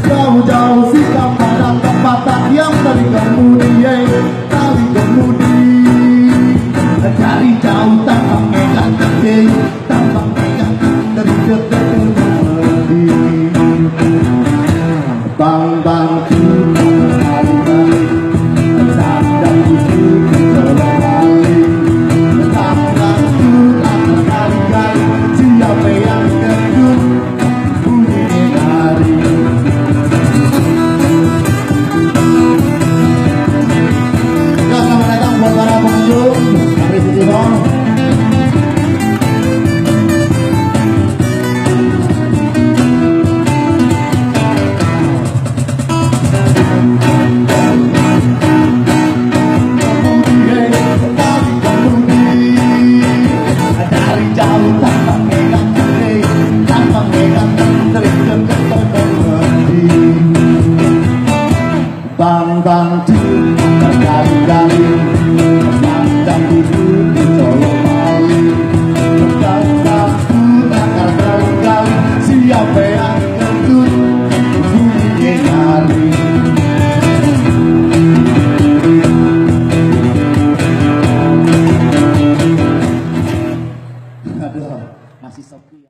Jauh-jauh sikap pada tempatan yang tali kemudi cari jauh tanpa mengegang gede, tanpa mengegang dari dekat kemudi. Bang kita kali-kali sadar buku kembali, bang kita kali-kali siapa yang kedut bunyi dari. Selamat datang buat para pengunjung dari City Hall. Dari jauh tanpa megang gede, tanpa megang terdekat terpenuhi. Bang cinta kali-kali pandang duduk di colong mali, bang takar kali-kali siapa yang kentut bunyi nyari. Aduh, masih sepi.